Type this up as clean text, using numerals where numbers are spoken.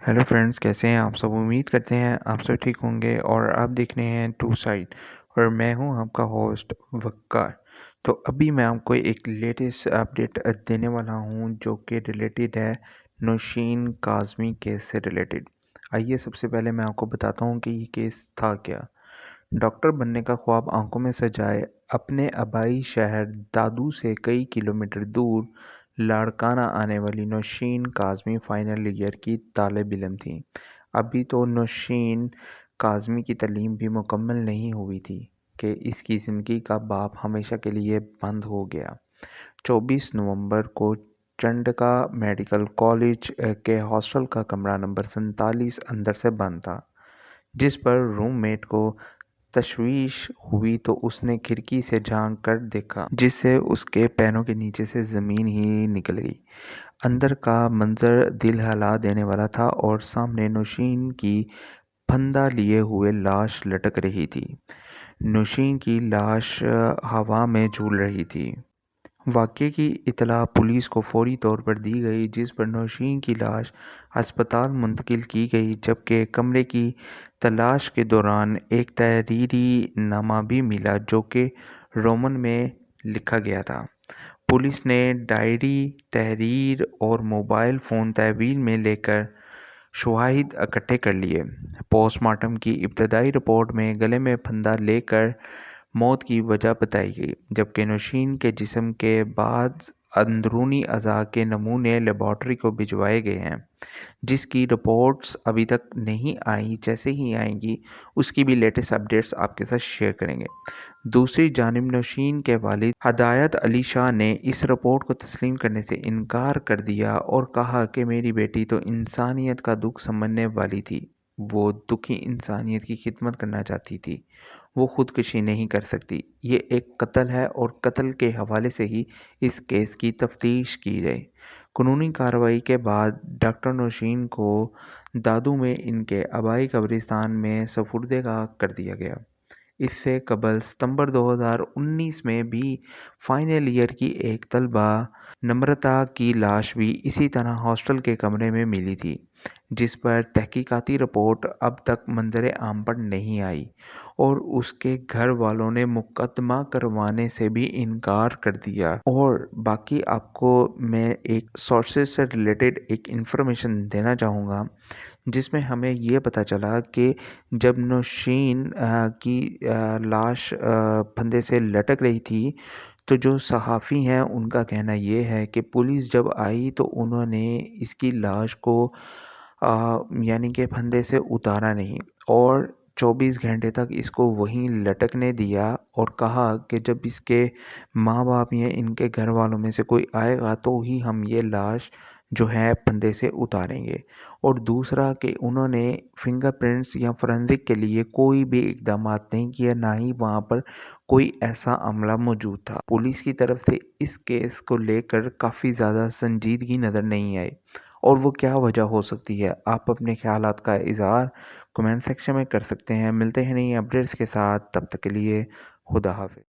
Hello friends, कैसे हैं आप सब। उम्मीद करते हैं आप सब ठीक होंगे और आप देख रहे हैं टू साइड और मैं हूं आपका होस्ट वक्कार। तो अभी मैं आपको एक लेटेस्ट अपडेट देने वाला हूं जो कि रिलेटेड है नौशीन काज़मी केस से रिलेटेड। आइए सबसे पहले मैं आपको बताता हूं कि ये केस था क्या। डॉक्टर बनने का ख्वाब आंखों में सजाए अपने आबाई शहर दादू से कई किलोमीटर दूर लाड़काना आने वाली नौशीन काज़मी फाइनल ईयर की तालिब इल्म थी। अभी तो नौशीन काज़मी की तालीम भी मुकम्मल नहीं हुई थी कि इसकी ज़िंदगी का बाप हमेशा के लिए बंद हो गया। 24 नवंबर को चंडका मेडिकल कॉलेज के हॉस्टल का कमरा नंबर 47 अंदर से बंद था। जिस पर रूममेट को तशवीश हुई तो उसने खिड़की से झांक कर देखा, जिससे उसके पैरों के नीचे से जमीन ही निकल गई। अंदर का मंजर दिल हिला देने वाला था और सामने नौशीन की फंदा लिए हुए लाश लटक रही थी। नौशीन की लाश हवा में झूल रही थी। वाक़ये की इत्तला पुलिस को फौरी तौर पर दी गई, जिस पर नौशीन की लाश अस्पताल मुंतकिल की गई, जबकि कमरे की तलाश के दौरान एक तहरीरी नामा भी मिला जो कि रोमन में लिखा गया था। पुलिस ने डायरी, तहरीर और मोबाइल फ़ोन तहवील में लेकर शवाहिद इकट्ठे कर लिए। पोस्टमार्टम की इब्तदाई रिपोर्ट में गले में फंदा लेकर मौत की वजह बताई गई, जबकि नौशीन के जिस्म के बाद अंदरूनी अज़ा के नमूने लेबॉर्ट्री को भिजवाए गए हैं, जिसकी रिपोर्ट्स अभी तक नहीं आई। जैसे ही आएंगी उसकी भी लेटेस्ट अपडेट्स आपके साथ शेयर करेंगे। दूसरी जानिब नौशीन के वालिद हदायत अली शाह ने इस रिपोर्ट को तस्लीम करने से इनकार कर दिया और कहा कि मेरी बेटी तो इंसानियत का दुख समझने वाली थी, वो दुखी इंसानियत की खिदमत करना चाहती थी, वो खुदकुशी नहीं कर सकती। ये एक कत्ल है और कत्ल के हवाले से ही इस केस की तफ्तीश की जाए। कानूनी कार्रवाई के बाद डॉक्टर नौशीन को दादू में इनके आबाई कब्रिस्तान में सपुर्दे कर दिया गया। इससे कबल सितंबर 2019 में भी फाइनल ईयर की एक तलबा नम्रता की लाश भी इसी तरह हॉस्टल के कमरे में मिली थी, जिस पर तहकीकाती रिपोर्ट अब तक मंजर आम पर नहीं आई और उसके घर वालों ने मुकदमा करवाने से भी इनकार कर दिया। और बाकी आपको मैं एक सोर्सेज से रिलेटेड एक इंफॉर्मेशन देना चाहूँगा, जिसमें हमें ये पता चला कि जब नौशीन की लाश फंदे से लटक रही थी, तो जो सहाफ़ी हैं उनका कहना ये है कि पुलिस जब आई तो उन्होंने इसकी लाश को यानी कि फंदे से उतारा नहीं और 24 घंटे तक इसको वहीं लटकने दिया और कहा कि जब इसके माँ बाप या इनके घर वालों में से कोई आएगा तो ही हम ये लाश जो है फंदे से उतारेंगे। और दूसरा कि उन्होंने फिंगरप्रिंट्स या फोरेंसिक के लिए कोई भी इकदाम नहीं किया, ना ही वहाँ पर कोई ऐसा अमला मौजूद था। पुलिस की तरफ से इस केस को लेकर काफ़ी ज़्यादा संजीदगी नज़र नहीं आई और वो क्या वजह हो सकती है, आप अपने ख्यालात का इज़हार कमेंट सेक्शन में कर सकते हैं। मिलते हैं नई अपडेट्स के साथ, तब तक के लिए खुदा हाफिज़।